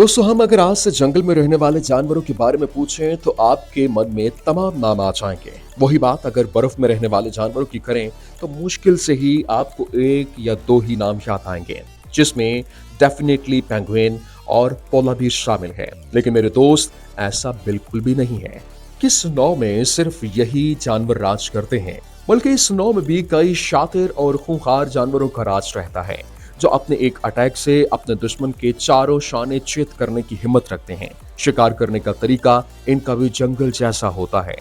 दोस्तों, हम अगर आज से जंगल में रहने वाले जानवरों के बारे में पूछें तो आपके मन में तमाम नाम आ जाएंगे। वही बात अगर बर्फ में रहने वाले जानवरों की करें तो मुश्किल से ही आपको एक या दो ही नाम याद आएंगे, जिसमें डेफिनेटली पेंगुइन और पोला भी शामिल है। लेकिन मेरे दोस्त, ऐसा बिल्कुल भी नहीं है। किस नौ में सिर्फ यही जानवर राज करते हैं, बल्कि इस नौ में भी कई शातिर और खूंखार जानवरों का राज रहता है, जो अपने एक अटैक से अपने दुश्मन के चारों शाने चित करने की हिम्मत रखते हैं। शिकार करने का तरीका इनका भी जंगल जैसा होता है।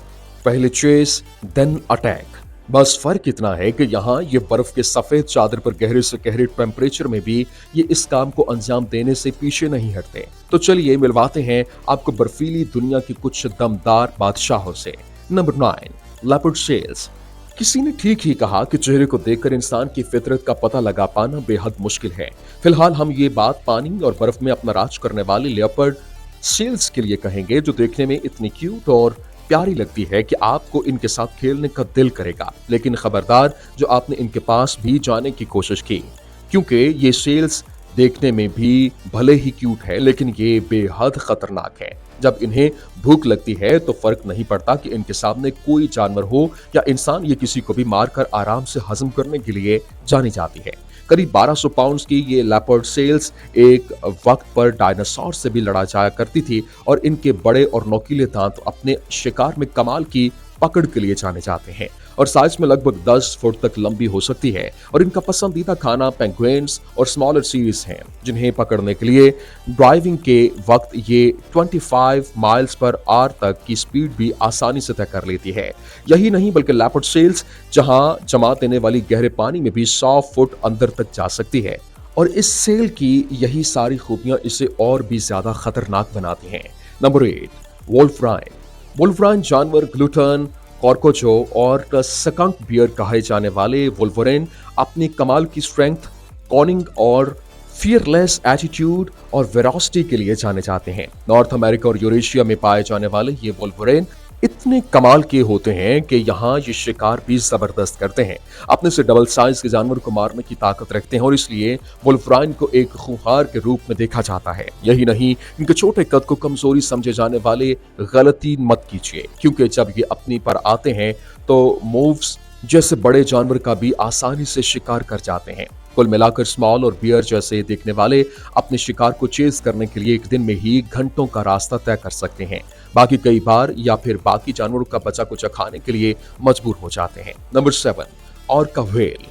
पहले चेस, देन अटैक। बस फर्क इतना है कि यहाँ ये बर्फ के सफेद चादर पर गहरे से गहरे टेम्परेचर में भी ये इस काम को अंजाम देने से पीछे नहीं हटते। तो चलिए मिलवाते हैं आपको बर्फीली दुनिया के कुछ दमदार बादशाहों से। Number 9, leopard seals. किसी ने ठीक ही कहा कि चेहरे को देखकर इंसान की फितरत का पता लगा पाना बेहद मुश्किल है। फिलहाल हम ये बात पानी और बर्फ में अपना राज करने वाले लेपर्ड सेल्स के लिए कहेंगे, जो देखने में इतनी क्यूट और प्यारी लगती है कि आपको इनके साथ खेलने का दिल करेगा। लेकिन खबरदार, जो आपने इनके पास भी जाने की कोशिश की, क्योंकि ये सेल्स देखने में भी भले ही क्यूट है, लेकिन ये बेहद खतरनाक है। जब इन्हें भूख लगती है तो फर्क नहीं पड़ता कि इनके सामने कोई जानवर हो या इंसान, ये किसी को भी मारकर आराम से हजम करने के लिए जानी जाती है। करीब 1200 पाउंड की ये लेपर्ड सेल्स एक वक्त पर डायनासोर से भी लड़ा जाया करती थी, और इनके बड़े और नोकीले दांत अपने शिकार में कमाल की पकड़ के लिए जाने जाते हैं, और साइज में लगभग 10 फुट तक लंबी हो सकती है। और इनका पसंदीदा खाना पेंगुइन्स और स्मॉलर सीज हैं, जिन्हें पकड़ने के लिए ड्राइविंग के वक्त ये 25 माइल्स पर आवर तक की स्पीड भी आसानी से तय कर लेती है। यही नहीं, बल्कि लेपर्ड सेल्स जहां जमा देने वाली गहरे पानी में भी 100 फुट अंदर तक जा सकती है, और इस सेल की यही सारी खूबियां इसे और भी ज्यादा खतरनाक बनाती हैं। नंबर 8, वोल्फ्राइन। वोल्फ्राइन जानवर ग्लूटन, कॉर्कोचो और सकंक बियर कहे जाने वाले वोल्वरेन अपनी कमाल की स्ट्रेंथ, कॉनिंग और फियरलेस एटीट्यूड और वेरोसिटी के लिए जाने जाते हैं। नॉर्थ अमेरिका और यूरेशिया में पाए जाने वाले ये वोल्वरेन इतने कमाल के होते हैं कि यहाँ ये शिकार भी जबरदस्त करते हैं। अपने से डबल साइज के जानवर को मारने की ताकत रखते हैं, और इसलिए वोल्फ्राइन को एक खूंखार के रूप में देखा जाता है। यही नहीं, इनके छोटे कद को कमजोरी समझे जाने वाले गलती मत कीजिए, क्योंकि जब ये अपनी पर आते हैं तो मूव्स जैसे बड़े जानवर का भी आसानी से शिकार कर जाते हैं। कुल मिलाकर स्मॉल और बियर जैसे देखने वाले अपने शिकार को चेज करने के लिए एक दिन में ही घंटों का रास्ता तय कर सकते हैं। बाकी कई बार या फिर बाकी जानवरों का बचा कुचा खाने के लिए मजबूर हो जाते हैं। Number 7, orca whale.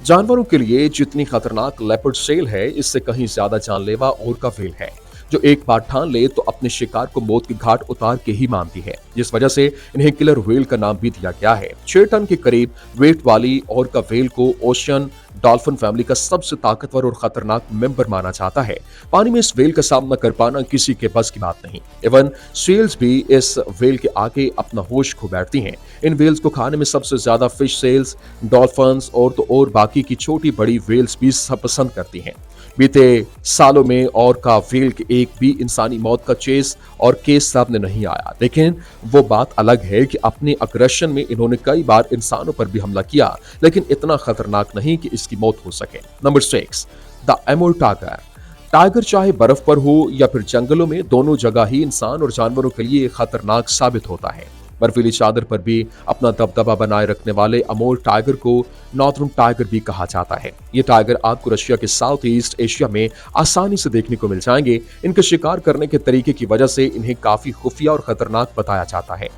जानवरों के लिए जितनी खतरनाक लेपर्ड सेल है, इससे कहीं ज्यादा जानलेवा ऑर्का व्हेल है, जो एक बार ठान ले तो अपने शिकार को मौत के घाट उतार के ही मानती है, जिस वजह से इन्हें किलर व्हेल का नाम भी दिया गया है। 6 टन के करीब वेट वाली ऑर्का व्हेल को ओशियन डॉल्फिन फैमिली का सबसे ताकतवर और खतरनाक मेंबर माना जाता है। पानी में इस व्हेल का सामना कर पाना किसी के बस की बात नहीं। इवन सेल्स भी इस व्हेल के आगे अपना होश खो बैठती हैं। इन व्हेल्स को खाने में सबसे ज्यादा फिश सेल्स, डॉल्फिन्स और बाकी की छोटी बड़ी व्हेल्स भी सब पसंद करती हैं। बीते सालों में ऑर्का व्हेल के एक भी इंसानी मौत का चेस और केस सामने नहीं आया, लेकिन वो बात अलग है कि अपने अग्रेशन में इन्होंने कई बार इंसानों पर भी हमला किया, लेकिन इतना खतरनाक नहीं कि इसकी मौत हो सके। Number 6, the Amor tiger. Tiger चाहे बर्फ पर हो या फिर जंगलों में, दोनों जगह ही इंसान और जानवरों के लिए खतरनाक साबित होता है। बर्फीली चादर पर भी अपना दबदबा बनाए रखने वाले अमोर टाइगर को नॉर्दर्न टाइगर भी कहा जाता है। ये टाइगर आपको रशिया के साउथ ईस्ट एशिया में आसानी से देखने को मिल जाएंगे। इनके शिकार करने के तरीके की वजह से इन्हें काफी खुफिया और खतरनाक बताया जाता है।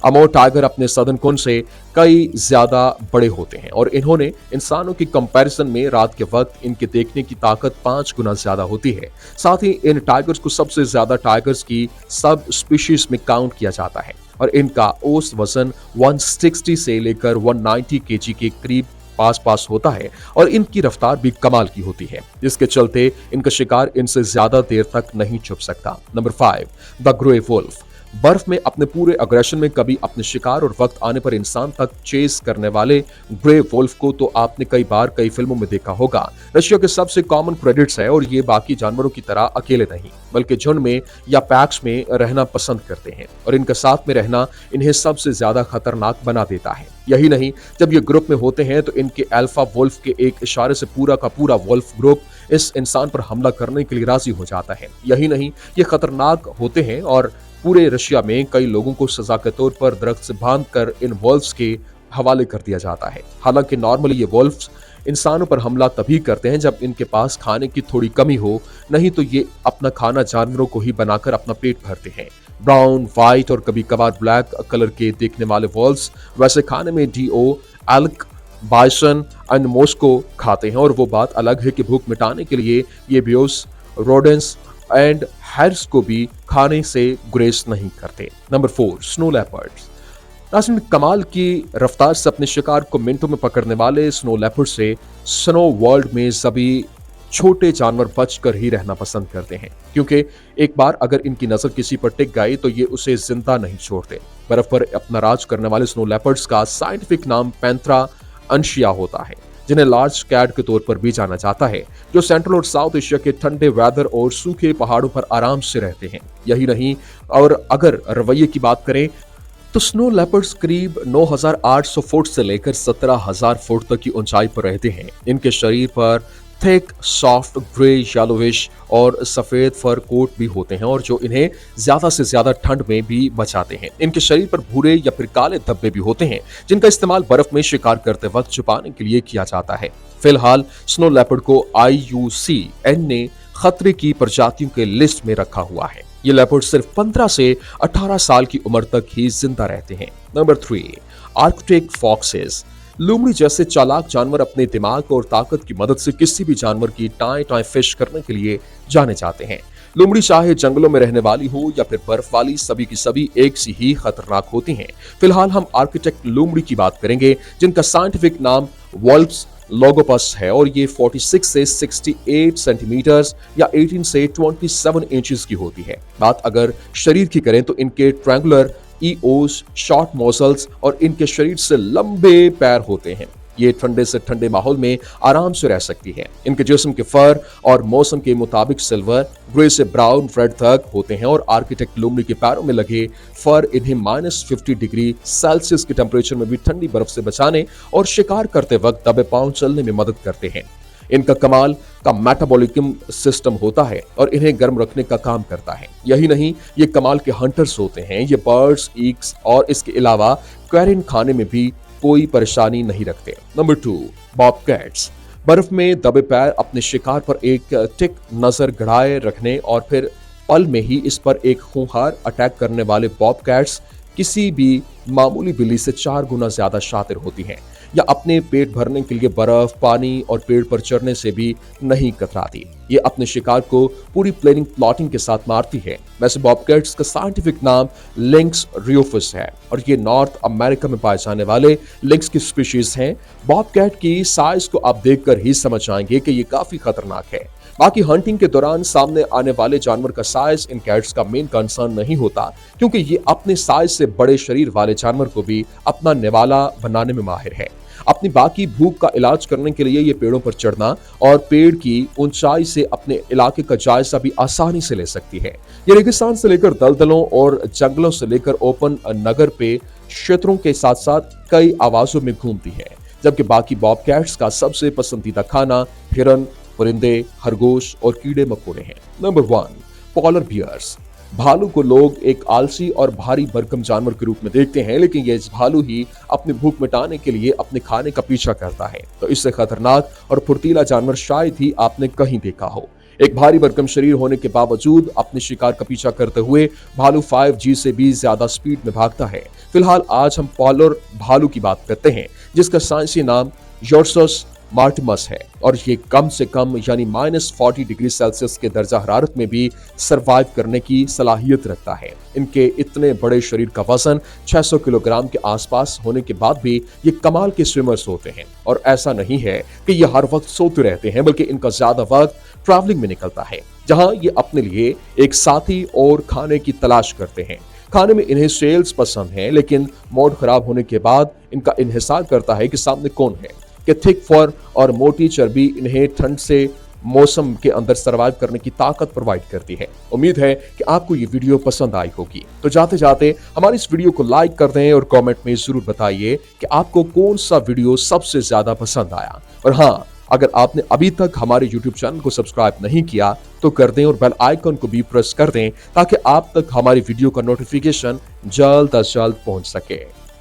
अमोर टाइगर अपने सदन कोन से कई ज्यादा बड़े होते हैं, और इन्होंने इंसानों की कंपैरिजन में रात के वक्त इनके देखने की ताकत 5 गुना ज्यादा होती है। साथ ही इन टाइगर्स को सबसे ज्यादा टाइगर्स की सब स्पीशीज में काउंट किया जाता है, और इनका औसत वजन 160 से लेकर 190 केजी के करीब पास होता है, और इनकी रफ्तार भी कमाल की होती है, जिसके चलते इनका शिकार इनसे ज्यादा देर तक नहीं छुप सकता। Number 5, the grey wolf. बर्फ में अपने पूरे अग्रेशन में कभी अपने शिकार और वक्त आने पर इंसान तक चेस करने वाले ग्रे वोल्फ को तो आपने कई बार कई फिल्मों में देखा होगा। रशिया के सबसे कॉमन प्रेडेटर्स है और ये बाकी जानवरों की तरह अकेले नहीं बल्कि झुंड में या पैक्स में रहना पसंद करते हैं और इनके साथ में रहना इन्हें सबसे ज्यादा खतरनाक बना देता है। यही नहीं, जब ये ग्रुप में होते हैं तो इनके अल्फा वोल्फ के एक इशारे से पूरा का पूरा वोल्फ ग्रुप इस इंसान पर हमला करने के लिए राजी हो जाता है। यही नहीं, ये खतरनाक होते हैं और पूरे रशिया में कई लोगों को सजा के तौर पर दरख्त से बांधकर इन वोल्फ्स के हवाले कर दिया जाता है। हालांकि नॉर्मली ये वोल्फ्स इंसानों पर हमला तभी करते हैं जब इनके पास खाने की थोड़ी कमी हो, नहीं तो ये अपना खाना जानवरों को ही बनाकर अपना पेट भरते हैं। ब्राउन, व्हाइट और कभी कभार ब्लैक कलर के देखने वाले वोल्फ्स वैसे खाने में deer, elk, bison and musk ox खाते हैं और वो बात अलग है कि भूख मिटाने के लिए ये बियोस, रोडेंस एंड हैर्स को भी खाने से गुरेज नहीं करते। Number 4, snow leopards. नाज़रीन, कमाल की रफ्तार से अपने शिकार को मिनटों में पकड़ने वाले स्नो लेपर्ड से स्नो वर्ल्ड में सभी छोटे जानवर बचकर ही रहना पसंद करते हैं, क्योंकि एक बार अगर इनकी नजर किसी पर टिक गई तो ये उसे जिंदा नहीं छोड़ते। बर्फ पर अपना राज करने वाले स्नो लेपर्ड्स का साइंटिफिक नाम पैंथरा अंशिया होता है, जिन्हें लार्ज कैट के तौर पर भी जाना जाता है, जो सेंट्रल और साउथ एशिया के ठंडे वेदर और सूखे पहाड़ों पर आराम से रहते हैं। यही नहीं, और अगर रवैये की बात करें तो स्नो लेपर्ड्स करीब 9,800 फुट से लेकर 17,000 फुट तक की ऊंचाई पर रहते हैं। इनके शरीर पर थिक, सॉफ्ट, ग्रे, येलोविश और सफेद फर कोट भी होते हैं और जो इन्हें ज्यादा से ज्यादा ठंड में भी बचाते हैं। इनके शरीर पर भूरे या फिर काले धब्बे भी होते हैं, जिनका इस्तेमाल बर्फ में शिकार करते वक्त छुपाने के लिए किया जाता है। फिलहाल स्नो लेपर्ड को IUCN ने खतरे की प्रजातियों के लिस्ट में रखा हुआ है। ये लेपर्ड सिर्फ 15 से 18 साल की उम्र तक ही जिंदा रहते हैं। Number 3, Arctic foxes. लोमड़ी जैसे चालाक जानवर अपने दिमाग और ताकत की मदद से किसी भी जानवर की टाई टाई फिश करने के लिए जाने जाते हैं। लोमड़ी चाहे जंगलों में रहने वाली हो या फिर बर्फ वाली, सभी की सभी एक सी ही खतरनाक होती हैं। फिलहाल हम आर्किटेक्ट लोमड़ी की बात करेंगे, जिनका साइंटिफिक नाम वॉल्प्स लोगोपस है और ये 46 से 68 सेंटीमीटर या 18 से 27 इंचेस की होती है। बात अगर शरीर की करें तो इनके ट्रायंगुलर ईओस, शॉर्ट मसल्स और इनके शरीर से लंबे पैर होते हैं। ये ठंडे से ठंडे माहौल में आराम से रह सकती है। इनके जिस्म के फर और मौसम के मुताबिक सिल्वर, ग्रे से ब्राउन, रेड तक होते हैं और आर्किटेक्ट लोमड़ी के पैरों में लगे फर इन्हें -50 डिग्री सेल्सियस के टेम्परेचर में भी ठंडी बर्फ से बचाने और शिकार करते वक्त दबे पांव चलने में मदद करते हैं। इनका कमाल का मेटाबॉलिज्म सिस्टम होता है और इन्हें गर्म रखने का काम करता है। यही नहीं, ये कमाल के हंटर्स होते हैं। ये बर्ड्स, ईग्स और इसके अलावा कैरिन खाने में भी कोई परेशानी नहीं रखते। Number 2, bobcats. बर्फ में दबे पैर अपने शिकार पर एक टिक नजर गड़ाए रखने और फिर पल में ही इस पर एक खूंखार अटैक करने वाले बॉबकैट्स किसी भी मामूली बिल्ली से 4 गुना ज्यादा शातिर होती हैं या अपने पेट भरने के लिए बर्फ, पानी और पेड़ पर चढ़ने से भी नहीं कतराती। ये अपने शिकार को पूरी प्लानिंग प्लॉटिंग के साथ मारती है। वैसे बॉबकैट्स का साइंटिफिक नाम लिंक्स रियोफस है और ये नॉर्थ अमेरिका में पाए जाने वाले लिंक्स की स्पीशीज हैं। बॉबकैट की साइज को आप देखकर ही समझ आएंगे कि ये काफी खतरनाक है। बाकी हंटिंग के दौरान सामने आने वाले जानवर का साइज इन कैट्स का मेन कंसर्न नहीं होता, क्योंकि ये अपने साइज से बड़े शरीर वाले जानवर को भी अपना निवाला बनाने में माहिर है। अपनी बाकी भूख का इलाज करने के लिए ये पेड़ों पर चढ़ना और पेड़ की ऊंचाई से अपने इलाके का जायजा भी आसानी से ले सकती है। ये रेगिस्तान से लेकर दलदलों और जंगलों से लेकर ओपन नगर पे क्षेत्रों के साथ साथ कई आवाजों में घूमती है, जबकि बाकी बॉबकैट्स का सबसे पसंदीदा खाना हिरन, परिंदे, खरगोश और कीड़े मकोड़े हैं। Number 1, polar bears. भालू को लोग एक आलसी और भारी भरकम जानवर के रूप में देखते हैं, लेकिन यह भालू ही अपनी भूख मिटाने के लिए अपने खाने का पीछा करता है, तो इससे खतरनाक और फुर्तीला जानवर शायद ही आपने कहीं देखा हो। एक भारी भरकम शरीर होने के बावजूद अपने शिकार का पीछा करते हुए भालू 5G से भी ज्यादा स्पीड में भागता है। फिलहाल आज हम पोलर भालू की बात करते हैं, जिसका साइंसी नाम योर्सस मार्टिमस है और ये कम से कम यानी -40 डिग्री सेल्सियस के दर्जा हरारत में भी सरवाइव करने की सलाहियत रखता है। इनके इतने बड़े शरीर का वजन 600 किलोग्राम के आसपास होने के बाद भी ये कमाल के स्विमर्स होते हैं और ऐसा नहीं है कि ये हर वक्त सोते रहते हैं, बल्कि इनका ज्यादा वक्त ट्रैवलिंग में निकलता है, जहां ये अपने लिए एक साथी और खाने की तलाश करते हैं। खाने में इन्हें सेल्स पसंद है, लेकिन मूड खराब होने के बाद इनका इन्हिसार करता है कि सामने कौन है। कि थिक फर और मोटी चर्बी इन्हें ठंड से मौसम के अंदर सर्वाइव करने की ताकत प्रोवाइड करती है। उम्मीद है कि आपको ये वीडियो पसंद आई होगी। तो जाते जाते हमारी इस वीडियो को लाइक कर दें और कमेंट में जरूर बताइए कि आपको कौन सा वीडियो सबसे ज्यादा पसंद आया। और हाँ, अगर आपने अभी तक हमारे YouTube चैनल को सब्सक्राइब नहीं किया तो कर दें और बेल आइकन को भी प्रेस कर दें ताकि आप तक हमारी वीडियो का नोटिफिकेशन जल्द अज जल्द पहुंच सके।